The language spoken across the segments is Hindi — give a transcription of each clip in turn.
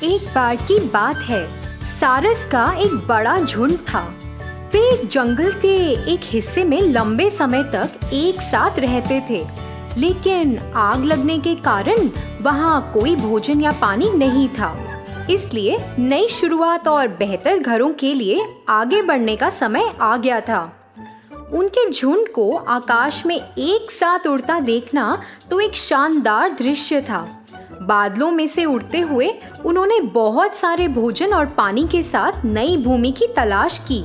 एक बार की बात है, सारस का एक बड़ा झुंड था। वे एक जंगल के एक हिस्से में लंबे समय तक एक साथ रहते थे, लेकिन आग लगने के कारण वहाँ कोई भोजन या पानी नहीं था। इसलिए नई शुरुआत और बेहतर घरों के लिए आगे बढ़ने का समय आ गया था। उनके झुंड को आकाश में एक साथ उड़ता देखना तो एक शानदार दृश्य था। बादलों में से उड़ते हुए उन्होंने बहुत सारे भोजन और पानी के साथ नई भूमि की तलाश की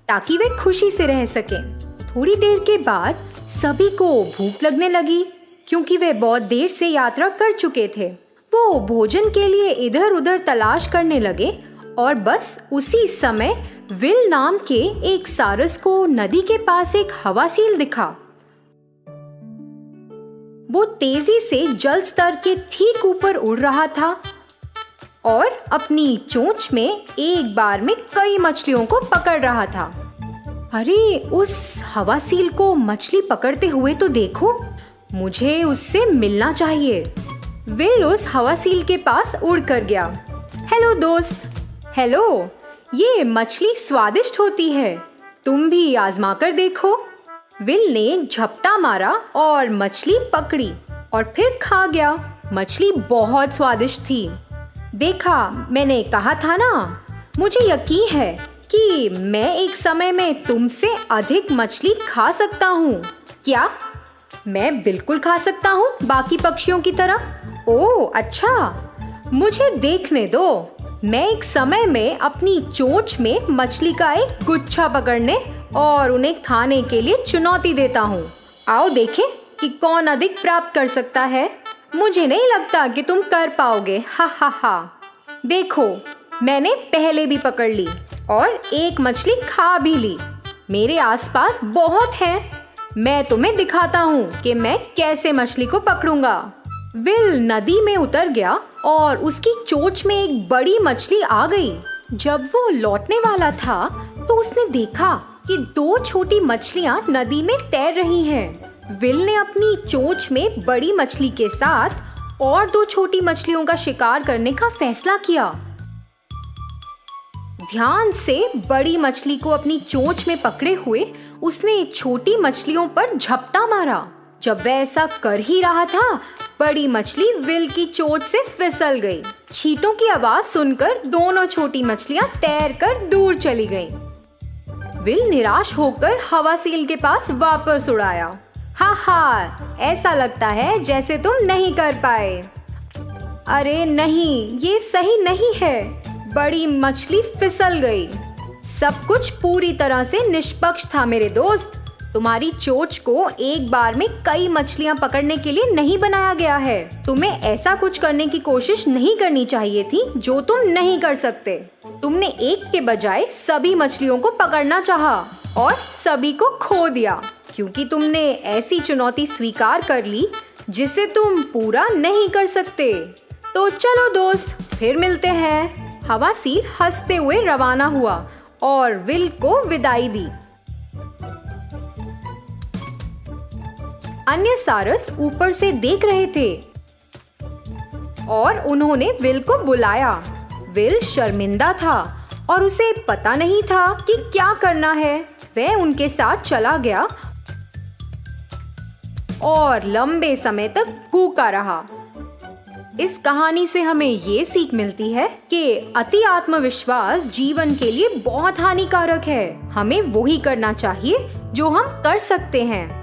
ताकि वे खुशी से रह सकें। थोड़ी देर के बाद सभी को भूख लगने लगी क्योंकि वे बहुत देर से यात्रा कर चुके थे। वो भोजन के लिए इधर उधर तलाश करने लगे और बस उसी समय विल नाम के एक सारस को नदी के पास एक हवासील दिखा। वो तेजी से जल स्तर के ठीक ऊपर उड़ रहा था और अपनी चोंच में एक बार में कई मछलियों को पकड़ रहा था। अरे, उस हवासील को मछली पकड़ते हुए तो देखो, मुझे उससे मिलना चाहिए। विल उस हवासील के पास उड़ कर गया। हेलो दोस्त। हेलो, ये मछली स्वादिष्ट होती है, तुम भी आजमा कर देखो। विल ने झपटा मारा और मछली पकड़ी और फिर खा गया। मछली बहुत स्वादिष्ट थी। देखा, मैंने कहा था ना, मुझे यकीन है कि मैं एक समय में तुमसे अधिक मछली खा सकता हूँ। क्या मैं बिल्कुल खा सकता हूँ बाकी पक्षियों की तरह? ओह अच्छा, मुझे देखने दो। मैं एक समय में अपनी चोंच में मछली का एक गुच्छा पकड़ने और उन्हें खाने के लिए चुनौती देता हूँ। आओ देखें कि कौन अधिक प्राप्त कर सकता है। मुझे नहीं लगता कि तुम कर पाओगे। हा हा हा। देखो, मैंने पहले भी पकड़ ली और एक मछली खा भी ली। मेरे आसपास बहुत है। मैं तुम्हें दिखाता हूँ कि मैं कैसे मछली को पकड़ूंगा। विल नदी में उतर गया और उसकी चोंच में एक बड़ी मछली आ गई। जब वो लौटने वाला था तो उसने देखा कि दो छोटी मछलियां नदी में तैर रही हैं। विल ने अपनी चोंच में बड़ी मछली के साथ और दो छोटी मछलियों का शिकार करने का फैसला किया। ध्यान से बड़ी मछली को अपनी चोंच में पकड़े हुए उसने छोटी मछलियों पर झपटा मारा। जब वह ऐसा कर ही रहा था, बड़ी मछली विल की चोंच से फिसल गई। छींटों की आवाज सुनकर दोनों छोटी मछलियां तैरकर दूर चली गईं। विल निराश होकर हवासील के पास वापस उड़ाया। हा, ऐसा लगता है जैसे तुम नहीं कर पाए। अरे नहीं, ये सही नहीं है। बड़ी मछली फिसल गई। सब कुछ पूरी तरह से निष्पक्ष था मेरे दोस्त। तुम्हारी चोंच को एक बार में कई मछलियां पकड़ने के लिए नहीं बनाया गया है। तुम्हें ऐसा कुछ करने की कोशिश नहीं करनी चाहिए थी जो तुम नहीं कर सकते। तुमने एक के बजाय सभी मछलियों को पकड़ना चाहा और सभी को खो दिया क्योंकि तुमने ऐसी चुनौती स्वीकार कर ली जिसे तुम पूरा नहीं कर सकते। तो चलो दोस्त, फिर मिलते हैं। हवासील हंसते हुए रवाना हुआ और विल को विदाई दी। अन्य सारस ऊपर से देख रहे थे और उन्होंने विल को बुलाया। विल शर्मिंदा था और उसे पता नहीं था कि क्या करना है। वह उनके साथ चला गया और लंबे समय तक भूखा रहा। इस कहानी से हमें ये सीख मिलती है कि अति आत्मविश्वास जीवन के लिए बहुत हानिकारक है। हमें वही करना चाहिए जो हम कर सकते हैं।